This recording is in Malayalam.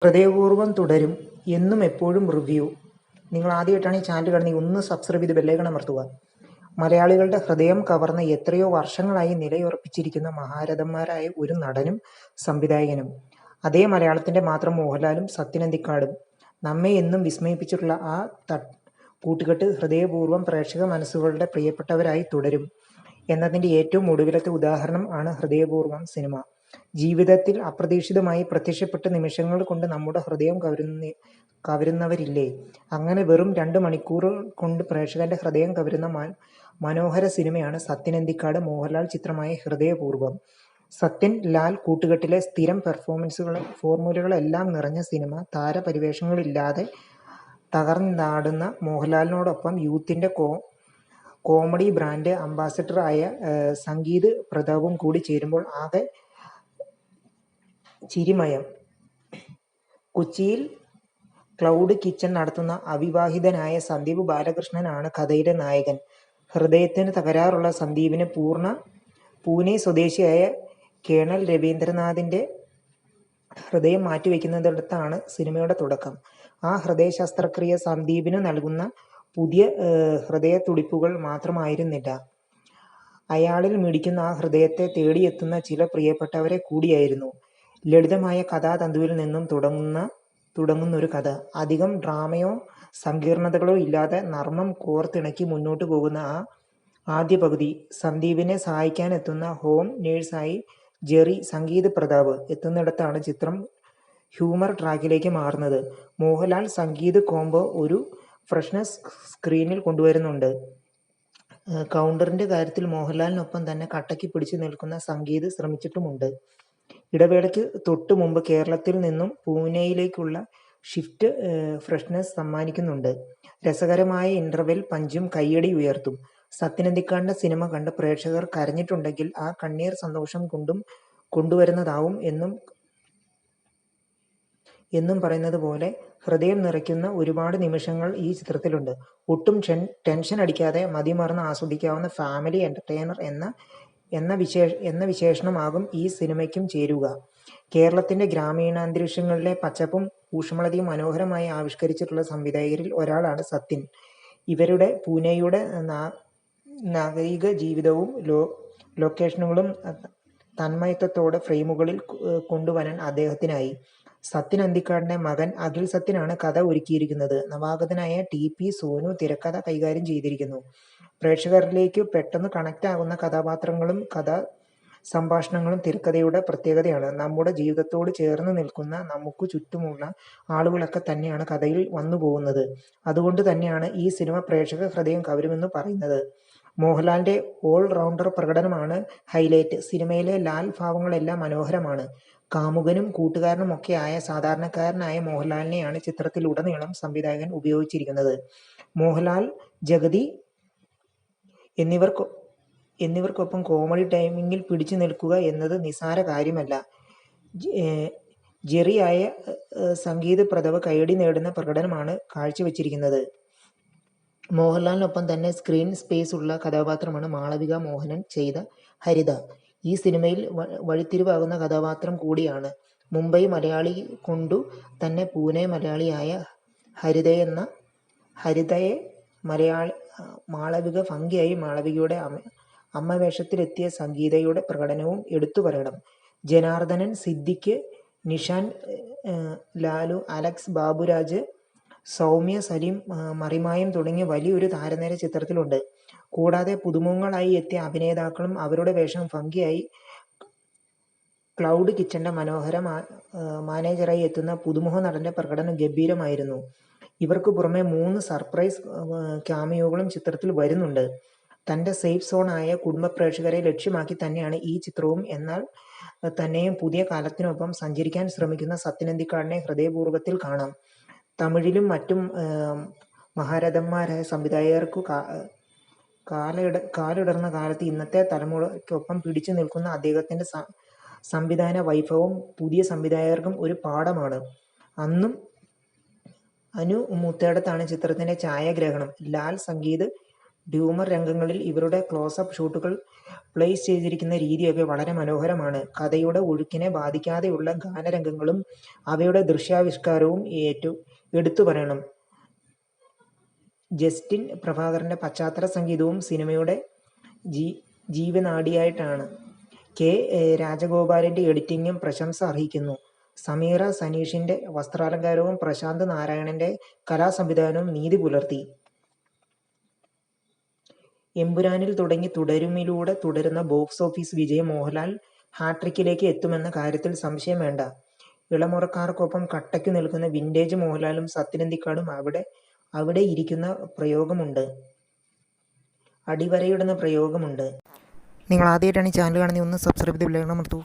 ഹൃദയപൂർവ്വം തുടരും. എന്നും എപ്പോഴും റിവ്യൂ. നിങ്ങൾ ആദ്യമായിട്ടാണ് ഈ ചാനൽ കാണുന്നത്, ഒന്ന് സബ്സ്ക്രൈബ് ചെയ്ത് ബെല്ലൈക്കൺ അമർത്തുക. മലയാളികളുടെ ഹൃദയം കവർന്ന എത്രയോ വർഷങ്ങളായി നിലയുറപ്പിച്ചിരിക്കുന്ന മഹാരഥന്മാരായ ഒരു നടനും സംവിധായകനും. അതേ മലയാളത്തിന്റെ മാത്രം മോഹൻലാലും സത്യൻ അന്തിക്കാടും. നമ്മെ എന്നും വിസ്മയിപ്പിച്ചിട്ടുള്ള ആ കൂട്ടുകെട്ട് ഹൃദയപൂർവ്വം പ്രേക്ഷക മനസ്സുകളുടെ പ്രിയപ്പെട്ടവരായി തുടരും എന്നതിന്റെ ഏറ്റവും ഒടുവിലത്തെ ഉദാഹരണം ആണ് ഹൃദയപൂർവ്വം സിനിമ. ജീവിതത്തിൽ അപ്രതീക്ഷിതമായി പ്രത്യക്ഷപ്പെട്ട നിമിഷങ്ങൾ കൊണ്ട് നമ്മുടെ ഹൃദയം കവരുന്നവരില്ലേ? അങ്ങനെ വെറും 2 മണിക്കൂർ കൊണ്ട് പ്രേക്ഷകന്റെ ഹൃദയം കവരുന്ന മനോഹര സിനിമയാണ് സത്യൻ അന്തിക്കാട് മോഹൻലാൽ ചിത്രമായ ഹൃദയപൂർവ്വം. സത്യൻ ലാൽ കൂട്ടുകെട്ടിലെ സ്ഥിരം ഫോർമുലകളെല്ലാം നിറഞ്ഞ സിനിമ. താരപരിവേഷങ്ങളില്ലാതെ തകർന്നാടുന്ന മോഹൻലാലിനോടൊപ്പം യൂത്തിന്റെ കോമഡി ബ്രാൻഡ് അംബാസഡർ ആയ സംഗീത് പ്രതാപും കൂടി ചേരുമ്പോൾ ആകെ ചിരിമയം. കൊച്ചിയിൽ ക്ലൗഡ് കിച്ചൺ നടത്തുന്ന അവിവാഹിതനായ സന്ദീപ് ബാലകൃഷ്ണനാണ് കഥയിലെ നായകൻ. ഹൃദയത്തിന് തകരാറുള്ള സന്ദീപിന് പൂനെ സ്വദേശിയായ കേണൽ രവീന്ദ്രനാഥിന്റെ ഹൃദയം മാറ്റിവെക്കുന്നിടത്താണ് സിനിമയുടെ തുടക്കം. ആ ഹൃദയ ശസ്ത്രക്രിയ സന്ദീപിന് നൽകുന്ന പുതിയ ഹൃദയത്തുടിപ്പുകൾ മാത്രമായിരുന്നില്ല, അയാളിൽ മിടിക്കുന്ന ആ ഹൃദയത്തെ തേടിയെത്തുന്ന ചില പ്രിയപ്പെട്ടവരെ കൂടിയായിരുന്നു. ലളിതമായ കഥാതന്തുവിൽ നിന്നും തുടങ്ങുന്നൊരു കഥ. അധികം ഡ്രാമയോ സങ്കീർണതകളോ ഇല്ലാതെ നർമ്മം കോർത്തിണക്കി മുന്നോട്ടു പോകുന്ന ആ ആദ്യ പകുതി. സന്ദീപിനെ സഹായിക്കാനെത്തുന്ന ഹോം നേഴ്സായി ജെറി സംഗീത് പ്രതാപ് എത്തുന്നിടത്താണ് ചിത്രം ഹ്യൂമർ ട്രാക്കിലേക്ക് മാറുന്നത്. മോഹൻലാൽ സംഗീത് കോംബോ ഒരു ഫ്രഷ്നെസ് സ്ക്രീനിൽ കൊണ്ടുവരുന്നുണ്ട്. കൗണ്ടറിന്റെ കാര്യത്തിൽ മോഹൻലാലിനൊപ്പം തന്നെ കട്ടയ്ക്ക് പിടിച്ചു നിൽക്കുന്ന സംഗീത് ശ്രമിച്ചിട്ടുമുണ്ട്. ഇടവേളയ്ക്ക് തൊട്ടു മുമ്പ് കേരളത്തിൽ നിന്നും പൂനെയിലേക്കുള്ള ഷിഫ്റ്റ് ഫ്രഷ്നെസ് സമ്മാനിക്കുന്നുണ്ട്. രസകരമായ ഇന്റർവെൽ പഞ്ചും കയ്യടി ഉയർത്തും. സത്യൻ അന്തിക്കാടിന്റെ സിനിമ കണ്ട് പ്രേക്ഷകർ കരഞ്ഞിട്ടുണ്ടെങ്കിൽ ആ കണ്ണീർ സന്തോഷം കൊണ്ടുവരുന്നതാവും എന്നും പറയുന്നത് പോലെ ഹൃദയം നിറയ്ക്കുന്ന ഒരുപാട് നിമിഷങ്ങൾ ഈ ചിത്രത്തിലുണ്ട്. ഒട്ടും ടെൻഷൻ അടിക്കാതെ മതിമറന്ന് ആസ്വദിക്കാവുന്ന ഫാമിലി എന്റർടൈനർ എന്ന വിശേഷണമാകും ഈ സിനിമയ്ക്കും ചേരുക. കേരളത്തിന്റെ ഗ്രാമീണാന്തരീക്ഷങ്ങളിലെ പച്ചപ്പും ഊഷ്മളതയും മനോഹരമായി ആവിഷ്കരിച്ചിട്ടുള്ള സംവിധായകരിൽ ഒരാളാണ് സത്യൻ. ഇവരുടെ പൂനെയുടെ നാഗരിക ജീവിതവും ലൊക്കേഷനുകളും തന്മയത്വത്തോടെ ഫ്രെയിമുകളിൽ കൊണ്ടുവരാൻ അദ്ദേഹത്തിനായി. സത്യൻ അന്തിക്കാടിന്റെ മകൻ അഖിൽ സത്യനാണ് കഥ ഒരുക്കിയിരിക്കുന്നത്. നവാഗതനായ ടി.പി. സോനു തിരക്കഥ കൈകാര്യം ചെയ്തിരിക്കുന്നു. പ്രേക്ഷകരിലേക്ക് പെട്ടെന്ന് കണക്ട് ആകുന്ന കഥാപാത്രങ്ങളും സംഭാഷണങ്ങളും തിരക്കഥയുടെ പ്രത്യേകതയാണ്. നമ്മുടെ ജീവിതത്തോട് ചേർന്ന് നിൽക്കുന്ന നമുക്ക് ചുറ്റുമുള്ള ആളുകളൊക്കെ തന്നെയാണ് കഥയിൽ വന്നുപോകുന്നത്. അതുകൊണ്ട് തന്നെയാണ് ഈ സിനിമ പ്രേക്ഷക ഹൃദയം കവരുമെന്ന് പറയുന്നത്. മോഹൻലാലിന്റെ ഓൾ റൗണ്ടർ പ്രകടനമാണ് ഹൈലൈറ്റ്. സിനിമയിലെ ലാൽ ഭാവങ്ങളെല്ലാം മനോഹരമാണ്. കാമുകനും കൂട്ടുകാരനുമൊക്കെയായ സാധാരണക്കാരനായ മോഹൻലാലിനെയാണ് ചിത്രത്തിലുടനീളം സംവിധായകൻ ഉപയോഗിച്ചിരിക്കുന്നത്. മോഹൻലാൽ, ജഗതി എന്നിവർക്കൊപ്പം കോമഡി ടൈമിങ്ങിൽ പിടിച്ചു നിൽക്കുക എന്നത് നിസ്സാര കാര്യമല്ല. ജെറിയായ സംഗീത് പ്രതാപ് കയ്യടി നേടുന്ന പ്രകടനമാണ് കാഴ്ചവെച്ചിരിക്കുന്നത്. മോഹൻലാലിനൊപ്പം തന്നെ സ്ക്രീൻ സ്പേസ് ഉള്ള കഥാപാത്രമാണ് മാളവിക മോഹനൻ ചെയ്ത ഹരിത. ഈ സിനിമയിൽ വഴിത്തിരിവാകുന്ന കഥാപാത്രം കൂടിയാണ്. മുംബൈ മലയാളി കൊണ്ടു തന്നെ പൂനെ മലയാളിയായ ഹരിതയെ മാളവിക ഭംഗിയായി മാളവികയുടെ അമ്മ വേഷത്തിലെത്തിയ സംഗീതയുടെ പ്രകടനവും എടുത്തു പറയണം. ജനാർദ്ദനൻ, സിദ്ദിഖ്, നിഷാൻ, ലാലു, അലക്സ്, ബാബുരാജ്, സൗമ്യ, സലീം, മറിമായം തുടങ്ങിയ വലിയൊരു താരനിര ചിത്രത്തിലുണ്ട്. കൂടാതെ പുതുമുഖങ്ങളായി എത്തിയ അഭിനേതാക്കളും അവരുടെ വേഷം ഭംഗിയായി. ക്ലൗഡ് കിച്ചന്റെ മനോഹര മാനേജറായി എത്തുന്ന പുതുമുഖ നടന്റെ പ്രകടനം ഗംഭീരമായിരുന്നു. ഇവർക്ക് പുറമെ 3 സർപ്രൈസ് ക്യാമിയോകളും ചിത്രത്തിൽ വരുന്നുണ്ട്. തന്റെ സേഫ് സോൺ ആയ കുടുംബ പ്രേക്ഷകരെ ലക്ഷ്യമാക്കി തന്നെയാണ് ഈ ചിത്രവും. എന്നാൽ തന്നെയും പുതിയ കാലത്തിനൊപ്പം സഞ്ചരിക്കാൻ ശ്രമിക്കുന്ന സത്യൻ അന്തിക്കാടിനെ ഹൃദയപൂർവ്വത്തിൽ കാണാം. തമിഴിലും മറ്റും മഹാരഥന്മാരായ സംവിധായകർക്കു കാലിടർന്ന കാലത്ത് ഇന്നത്തെ തലമുറയ്ക്കൊപ്പം പിടിച്ചു നിൽക്കുന്ന അദ്ദേഹത്തിന്റെ സംവിധാന വൈഭവം പുതിയ സംവിധായകർക്കും ഒരു പാഠമാണ്. അനു മുത്തേടത്താണ് ചിത്രത്തിന്റെ ഛായാഗ്രഹണം. ലാൽ, സംഗീത്, ഹ്യൂമർ രംഗങ്ങളിൽ ഇവരുടെ ക്ലോസപ്പ് ഷോട്ടുകൾ പ്ലേസ് ചെയ്തിരിക്കുന്ന രീതിയൊക്കെ വളരെ മനോഹരമാണ്. കഥയുടെ ഒഴുക്കിനെ ബാധിക്കാതെയുള്ള ഗാനരംഗങ്ങളും അവയുടെ ദൃശ്യാവിഷ്കാരവും എടുത്തു പറയണം. ജസ്റ്റിൻ പ്രഭാകരന്റെ പശ്ചാത്തല സംഗീതവും സിനിമയുടെ ജീവനാഡിയായിട്ടാണ്. കെ. രാജഗോപാലിന്റെ എഡിറ്റിംഗും പ്രശംസ അർഹിക്കുന്നു. സമീറ സനീഷിന്റെ വസ്ത്രാലങ്കാരവും പ്രശാന്ത് നാരായണന്റെ കലാസംവിധാനവും നീതി പുലർത്തി. എമ്പുരാനിൽ തുടങ്ങി തുടരുമിലൂടെ തുടരുന്ന ബോക്സ് ഓഫീസ് വിജയം മോഹൻലാൽ ഹാട്രിക്കിലേക്ക് എത്തുമെന്ന കാര്യത്തിൽ സംശയം വേണ്ട. ഇളമുറക്കാർക്കൊപ്പം കട്ടയ്ക്കു നിൽക്കുന്ന വിന്റേജ് മോഹൻലാലും സത്യനന്ദിക്കാടും അവിടെ ഇരിക്കുന്ന പ്രയോഗമുണ്ട്, അടിവരയിടുന്ന പ്രയോഗമുണ്ട്. നിങ്ങൾ ആദ്യമായിട്ടാണ് ഈ ചാനൽ കാണുന്നത്, ഒന്ന് സബ്സ്ക്രൈബ് ചെയ്ത് ബെല്ലൈക്കൺ അമർത്തൂ.